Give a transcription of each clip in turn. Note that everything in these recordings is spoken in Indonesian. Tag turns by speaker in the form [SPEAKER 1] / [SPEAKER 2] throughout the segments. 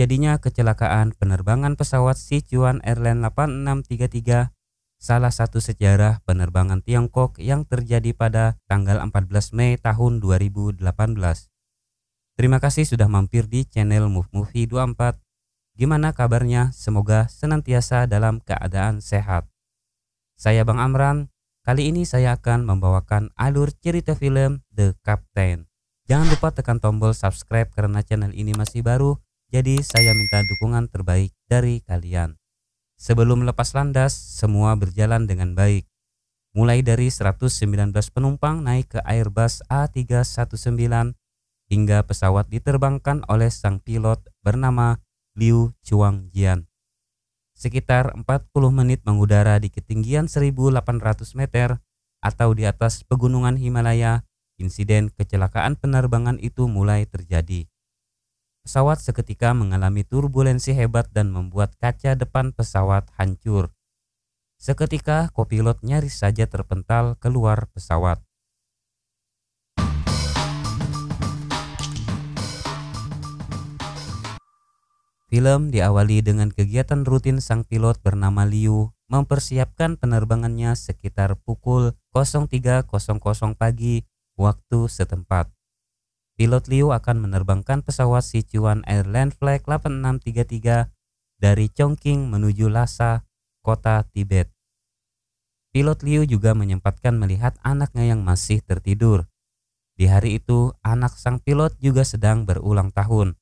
[SPEAKER 1] Terjadinya kecelakaan penerbangan pesawat Sichuan Airlines 8633, salah satu sejarah penerbangan Tiongkok yang terjadi pada tanggal 14 Mei tahun 2018. Terima kasih sudah mampir di channel Move Movie 24. Gimana kabarnya? Semoga senantiasa dalam keadaan sehat. Saya Bang Amran. Kali ini saya akan membawakan alur cerita film The Captain. Jangan lupa tekan tombol subscribe karena channel ini masih baru. Jadi saya minta dukungan terbaik dari kalian. Sebelum lepas landas, semua berjalan dengan baik. Mulai dari 119 penumpang naik ke Airbus A319 hingga pesawat diterbangkan oleh sang pilot bernama Liu Chuangjian. Sekitar 40 menit mengudara di ketinggian 1.800 meter atau di atas pegunungan Himalaya, insiden kecelakaan penerbangan itu mulai terjadi. Pesawat seketika mengalami turbulensi hebat dan membuat kaca depan pesawat hancur. Seketika kopilot nyaris saja terpental keluar pesawat. Film diawali dengan kegiatan rutin sang pilot bernama Liu mempersiapkan penerbangannya sekitar pukul 03.00 pagi waktu setempat. Pilot Liu akan menerbangkan pesawat Sichuan Airlines Flight 8633 dari Chongqing menuju Lhasa, kota Tibet. Pilot Liu juga menyempatkan melihat anaknya yang masih tertidur. Di hari itu, anak sang pilot juga sedang berulang tahun.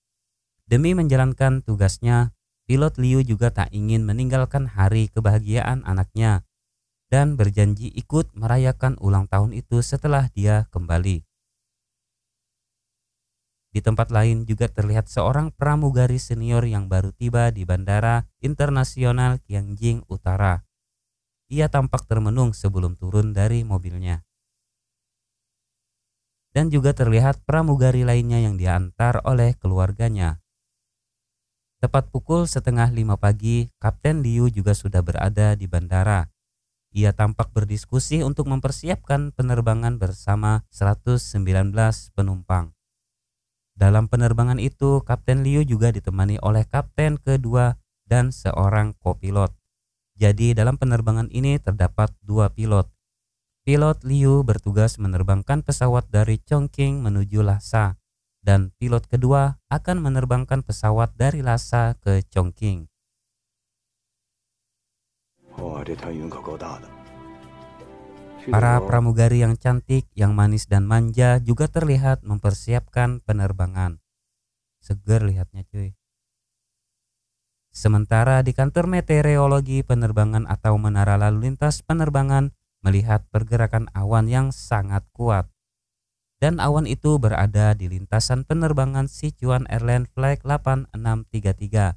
[SPEAKER 1] Demi menjalankan tugasnya, pilot Liu juga tak ingin meninggalkan hari kebahagiaan anaknya dan berjanji ikut merayakan ulang tahun itu setelah dia kembali. Di tempat lain juga terlihat seorang pramugari senior yang baru tiba di Bandara Internasional Tianjin Utara. Ia tampak termenung sebelum turun dari mobilnya. Dan juga terlihat pramugari lainnya yang diantar oleh keluarganya. Tepat pukul 4:30 pagi, Kapten Liu juga sudah berada di bandara. Ia tampak berdiskusi untuk mempersiapkan penerbangan bersama 119 penumpang. Dalam penerbangan itu, Kapten Liu juga ditemani oleh kapten kedua dan seorang kopilot. Jadi dalam penerbangan ini terdapat 2 pilot. Pilot Liu bertugas menerbangkan pesawat dari Chongqing menuju Lhasa, dan pilot kedua akan menerbangkan pesawat dari Lhasa ke Chongqing. Para pramugari yang cantik, yang manis dan manja juga terlihat mempersiapkan penerbangan. Seger lihatnya cuy. Sementara di kantor meteorologi penerbangan atau menara lalu lintas penerbangan melihat pergerakan awan yang sangat kuat. Dan awan itu berada di lintasan penerbangan Sichuan Airlines Flight 8633.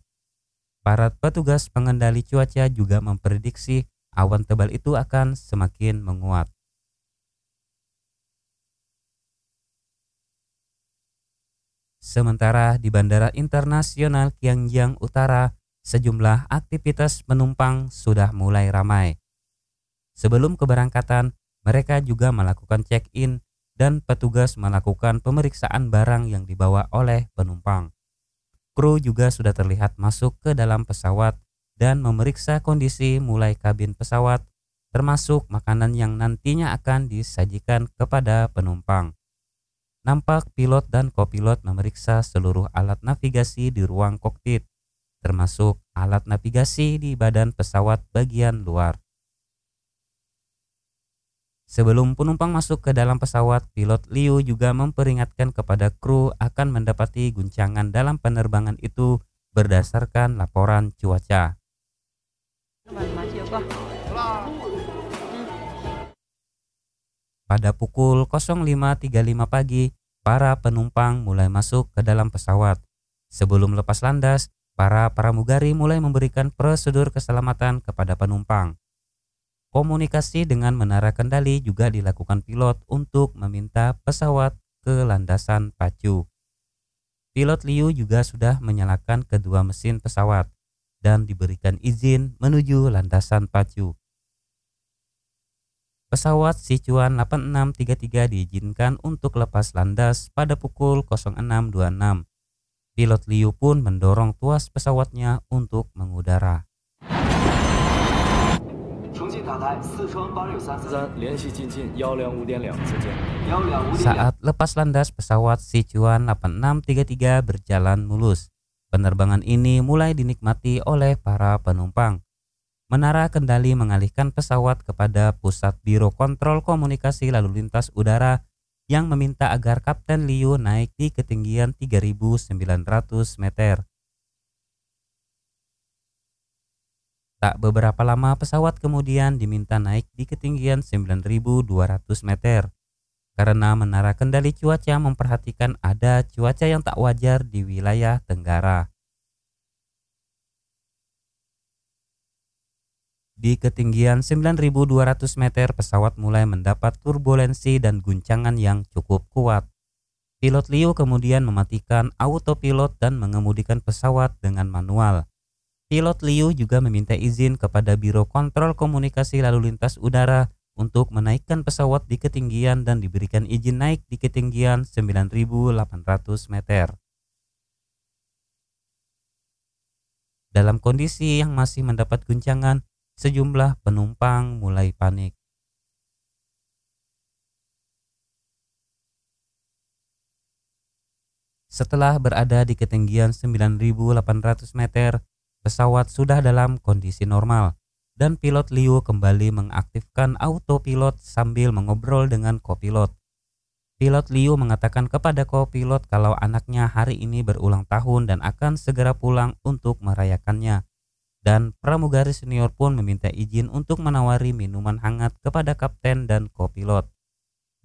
[SPEAKER 1] Para petugas pengendali cuaca juga memprediksi awan tebal itu akan semakin menguat. Sementara di Bandara Internasional Tianjin Utara, sejumlah aktivitas penumpang sudah mulai ramai. Sebelum keberangkatan, mereka juga melakukan check-in dan petugas melakukan pemeriksaan barang yang dibawa oleh penumpang. Kru juga sudah terlihat masuk ke dalam pesawat dan memeriksa kondisi mulai kabin pesawat, termasuk makanan yang nantinya akan disajikan kepada penumpang. Nampak pilot dan kopilot memeriksa seluruh alat navigasi di ruang kokpit, termasuk alat navigasi di badan pesawat bagian luar. Sebelum penumpang masuk ke dalam pesawat, pilot Liu juga memperingatkan kepada kru akan mendapati guncangan dalam penerbangan itu berdasarkan laporan cuaca. Pada pukul 05.35 pagi, para penumpang mulai masuk ke dalam pesawat. Sebelum lepas landas, para pramugari mulai memberikan prosedur keselamatan kepada penumpang. Komunikasi dengan menara kendali juga dilakukan pilot untuk meminta pesawat ke landasan pacu. Pilot Liu juga sudah menyalakan kedua mesin pesawat dan diberikan izin menuju landasan pacu. Pesawat Sichuan 8633 diizinkan untuk lepas landas pada pukul 06.26. Pilot Liu pun mendorong tuas pesawatnya untuk mengudara. Saat lepas landas, pesawat Sichuan 8633 berjalan mulus. Penerbangan ini mulai dinikmati oleh para penumpang. Menara kendali mengalihkan pesawat kepada Pusat Biro Kontrol Komunikasi Lalu Lintas Udara yang meminta agar Kapten Liu naik di ketinggian 3.900 meter. Tak beberapa lama pesawat kemudian diminta naik di ketinggian 9.200 meter. Karena menara kendali cuaca memperhatikan ada cuaca yang tak wajar di wilayah Tenggara. Di ketinggian 9.200 meter pesawat mulai mendapat turbulensi dan guncangan yang cukup kuat. Pilot Liu kemudian mematikan autopilot dan mengemudikan pesawat dengan manual. Pilot Liu juga meminta izin kepada Biro Kontrol Komunikasi Lalu Lintas Udara untuk menaikkan pesawat di ketinggian dan diberikan izin naik di ketinggian 9.800 meter. Dalam kondisi yang masih mendapat guncangan, sejumlah penumpang mulai panik. Setelah berada di ketinggian 9.800 meter, pesawat sudah dalam kondisi normal dan pilot Liu kembali mengaktifkan autopilot sambil mengobrol dengan kopilot. Pilot Liu mengatakan kepada kopilot kalau anaknya hari ini berulang tahun dan akan segera pulang untuk merayakannya. Dan pramugari senior pun meminta izin untuk menawari minuman hangat kepada kapten dan kopilot.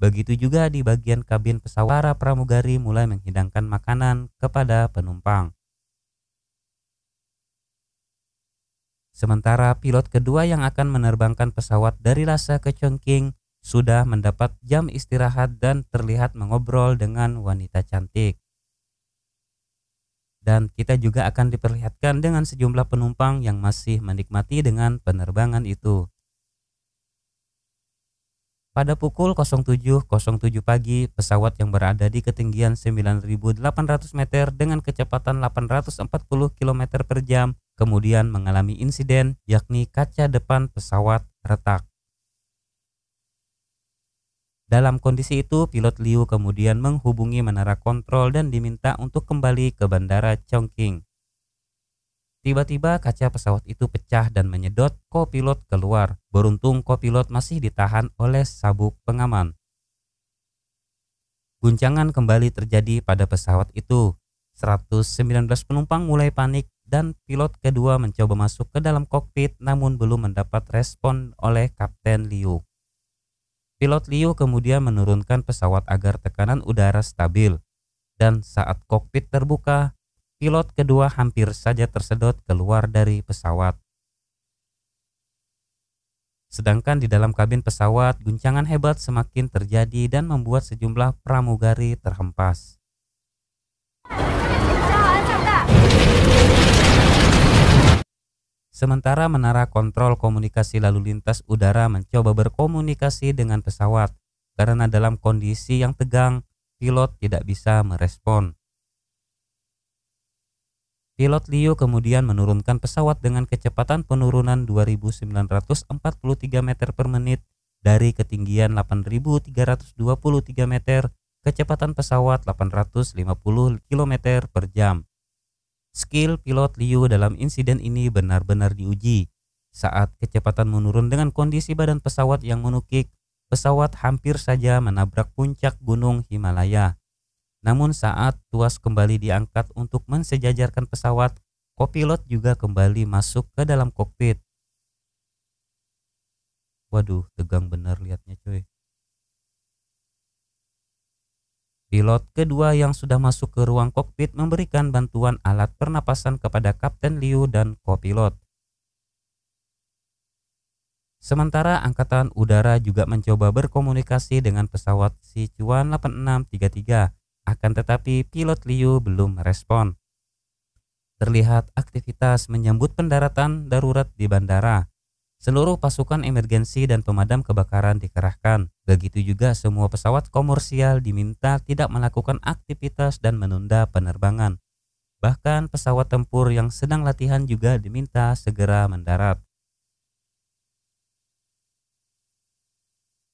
[SPEAKER 1] Begitu juga di bagian kabin pesawat, para pramugari mulai menghidangkan makanan kepada penumpang. Sementara pilot kedua yang akan menerbangkan pesawat dari Lhasa ke Chongqing sudah mendapat jam istirahat dan terlihat mengobrol dengan wanita cantik. Dan kita juga akan diperlihatkan dengan sejumlah penumpang yang masih menikmati dengan penerbangan itu. Pada pukul 07.07 pagi, pesawat yang berada di ketinggian 9.800 meter dengan kecepatan 840 km per jam kemudian mengalami insiden, yakni kaca depan pesawat retak. Dalam kondisi itu, pilot Liu kemudian menghubungi menara kontrol dan diminta untuk kembali ke bandara Chongqing. Tiba-tiba kaca pesawat itu pecah dan menyedot kopilot keluar. Beruntung kopilot masih ditahan oleh sabuk pengaman. Guncangan kembali terjadi pada pesawat itu. 119 penumpang mulai panik dan pilot kedua mencoba masuk ke dalam kokpit namun belum mendapat respon oleh Kapten Liu. Pilot Liu kemudian menurunkan pesawat agar tekanan udara stabil. Dan saat kokpit terbuka, pilot kedua hampir saja tersedot keluar dari pesawat. Sedangkan di dalam kabin pesawat, guncangan hebat semakin terjadi dan membuat sejumlah pramugari terhempas. Sementara menara kontrol komunikasi lalu lintas udara mencoba berkomunikasi dengan pesawat karena dalam kondisi yang tegang, pilot tidak bisa merespon. Pilot Liu kemudian menurunkan pesawat dengan kecepatan penurunan 2.943 meter per menit dari ketinggian 8.323 meter, kecepatan pesawat 850 km per jam. Skill pilot Liu dalam insiden ini benar-benar diuji. Saat kecepatan menurun dengan kondisi badan pesawat yang menukik, pesawat hampir saja menabrak puncak gunung Himalaya. Namun saat tuas kembali diangkat untuk mensejajarkan pesawat, kopilot juga kembali masuk ke dalam kokpit. Waduh, tegang bener liatnya coy. Pilot kedua yang sudah masuk ke ruang kokpit memberikan bantuan alat pernapasan kepada Kapten Liu dan kopilot. Sementara Angkatan Udara juga mencoba berkomunikasi dengan pesawat Sichuan 8633. Akan tetapi pilot Liu belum merespon. Terlihat aktivitas menyambut pendaratan darurat di bandara. Seluruh pasukan emergensi dan pemadam kebakaran dikerahkan. Begitu juga semua pesawat komersial diminta tidak melakukan aktivitas dan menunda penerbangan. Bahkan pesawat tempur yang sedang latihan juga diminta segera mendarat.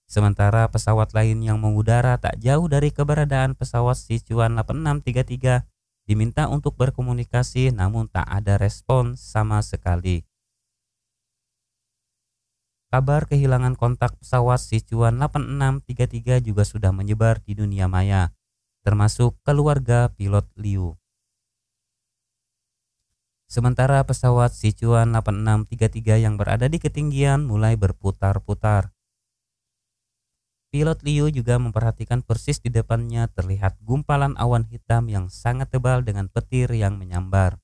[SPEAKER 1] Sementara pesawat lain yang mengudara tak jauh dari keberadaan pesawat Sichuan 8633 diminta untuk berkomunikasi namun tak ada respon sama sekali. Kabar kehilangan kontak pesawat Sichuan 8633 juga sudah menyebar di dunia maya, termasuk keluarga pilot Liu. Sementara pesawat Sichuan 8633 yang berada di ketinggian mulai berputar-putar. Pilot Liu juga memperhatikan persis di depannya terlihat gumpalan awan hitam yang sangat tebal dengan petir yang menyambar.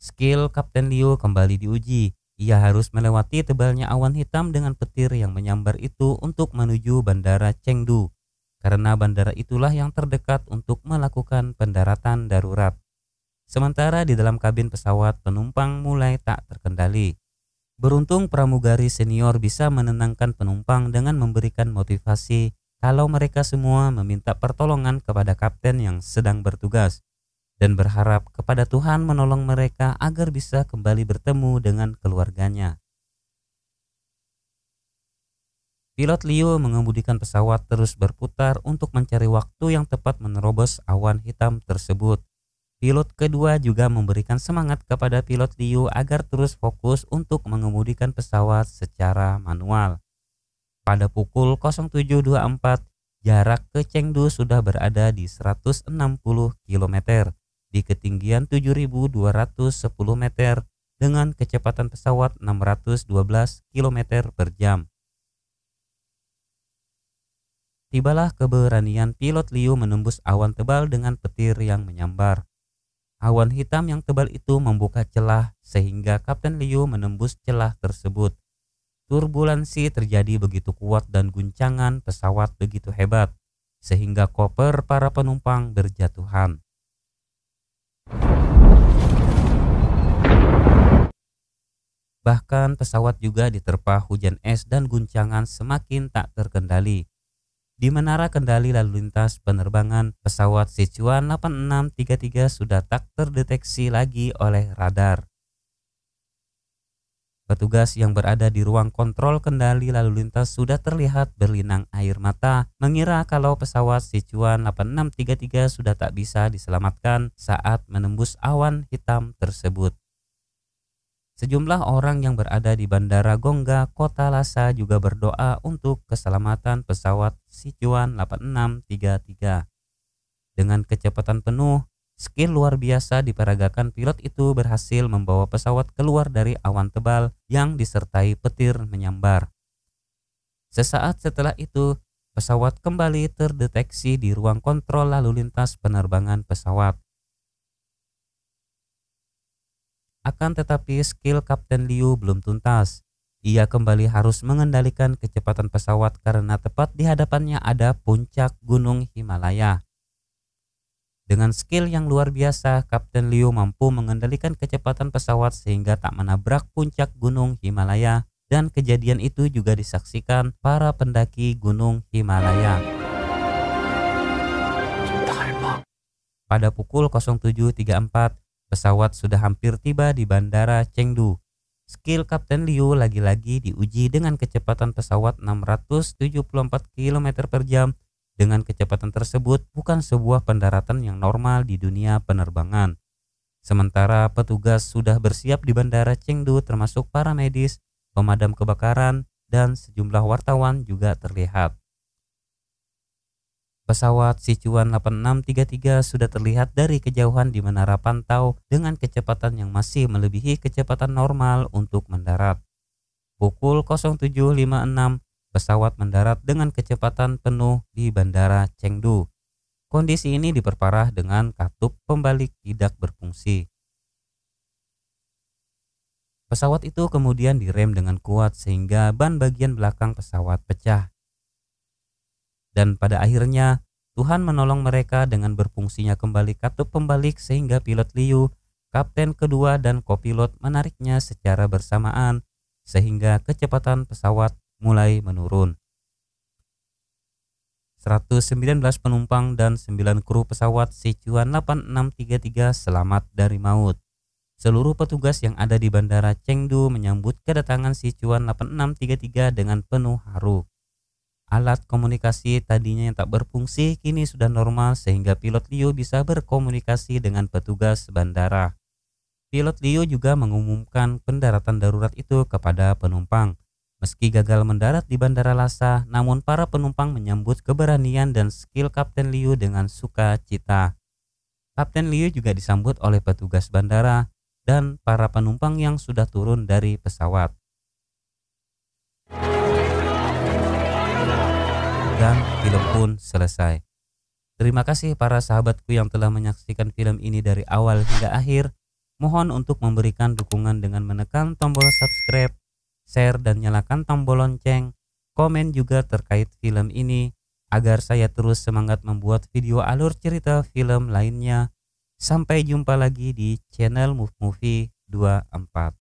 [SPEAKER 1] Skill Kapten Liu kembali diuji. Ia harus melewati tebalnya awan hitam dengan petir yang menyambar itu untuk menuju bandara Chengdu, karena bandara itulah yang terdekat untuk melakukan pendaratan darurat. Sementara di dalam kabin pesawat penumpang mulai tak terkendali. Beruntung pramugari senior bisa menenangkan penumpang dengan memberikan motivasi kalau mereka semua meminta pertolongan kepada kapten yang sedang bertugas dan berharap kepada Tuhan menolong mereka agar bisa kembali bertemu dengan keluarganya. Pilot Liu mengemudikan pesawat terus berputar untuk mencari waktu yang tepat menerobos awan hitam tersebut. Pilot kedua juga memberikan semangat kepada pilot Liu agar terus fokus untuk mengemudikan pesawat secara manual. Pada pukul 07.24, jarak ke Chengdu sudah berada di 160 km di ketinggian 7.210 meter dengan kecepatan pesawat 612 km per jam. Tibalah keberanian pilot Liu menembus awan tebal dengan petir yang menyambar. Awan hitam yang tebal itu membuka celah sehingga Kapten Liu menembus celah tersebut. Turbulensi terjadi begitu kuat dan guncangan pesawat begitu hebat sehingga koper para penumpang berjatuhan. Bahkan pesawat juga diterpa hujan es dan guncangan semakin tak terkendali. Di menara kendali lalu lintas penerbangan, pesawat Sichuan 8633 sudah tak terdeteksi lagi oleh radar. Petugas yang berada di ruang kontrol kendali lalu lintas sudah terlihat berlinang air mata, mengira kalau pesawat Sichuan 8633 sudah tak bisa diselamatkan saat menembus awan hitam tersebut. Sejumlah orang yang berada di Bandara Gongga, Kota Lhasa juga berdoa untuk keselamatan pesawat Sichuan 8633. Dengan kecepatan penuh, skill luar biasa diperagakan pilot itu berhasil membawa pesawat keluar dari awan tebal yang disertai petir menyambar. Sesaat setelah itu, pesawat kembali terdeteksi di ruang kontrol lalu lintas penerbangan pesawat. Akan tetapi skill Kapten Liu belum tuntas. Ia kembali harus mengendalikan kecepatan pesawat karena tepat di hadapannya ada puncak Gunung Himalaya. Dengan skill yang luar biasa, Kapten Liu mampu mengendalikan kecepatan pesawat sehingga tak menabrak puncak Gunung Himalaya, dan kejadian itu juga disaksikan para pendaki Gunung Himalaya. Pada pukul 07.34, pesawat sudah hampir tiba di Bandara Chengdu. Skill Kapten Liu lagi-lagi diuji dengan kecepatan pesawat 674 km per jam. Dengan kecepatan tersebut bukan sebuah pendaratan yang normal di dunia penerbangan. Sementara petugas sudah bersiap di Bandara Chengdu termasuk para medis, pemadam kebakaran, dan sejumlah wartawan juga terlihat. Pesawat Sichuan 8633 sudah terlihat dari kejauhan di menara pantau dengan kecepatan yang masih melebihi kecepatan normal untuk mendarat. Pukul 07.56, pesawat mendarat dengan kecepatan penuh di Bandara Chengdu. Kondisi ini diperparah dengan katup pembalik tidak berfungsi. Pesawat itu kemudian direm dengan kuat sehingga ban bagian belakang pesawat pecah. Dan pada akhirnya Tuhan menolong mereka dengan berfungsinya kembali katup pembalik sehingga pilot Liu, kapten kedua dan kopilot menariknya secara bersamaan sehingga kecepatan pesawat mulai menurun. 119 penumpang dan 9 kru pesawat Sichuan 8633 selamat dari maut. Seluruh petugas yang ada di Bandara Chengdu menyambut kedatangan Sichuan 8633 dengan penuh haru. Alat komunikasi tadinya yang tak berfungsi kini sudah normal sehingga pilot Liu bisa berkomunikasi dengan petugas bandara. Pilot Liu juga mengumumkan pendaratan darurat itu kepada penumpang. Meski gagal mendarat di Bandara Lhasa, namun para penumpang menyambut keberanian dan skill Kapten Liu dengan sukacita. Kapten Liu juga disambut oleh petugas bandara dan para penumpang yang sudah turun dari pesawat. Dan film pun selesai. Terima kasih para sahabatku yang telah menyaksikan film ini dari awal hingga akhir. Mohon untuk memberikan dukungan dengan menekan tombol subscribe, share dan nyalakan tombol lonceng. Komen juga terkait film ini agar saya terus semangat membuat video alur cerita film lainnya. Sampai jumpa lagi di channel Move Movie 24.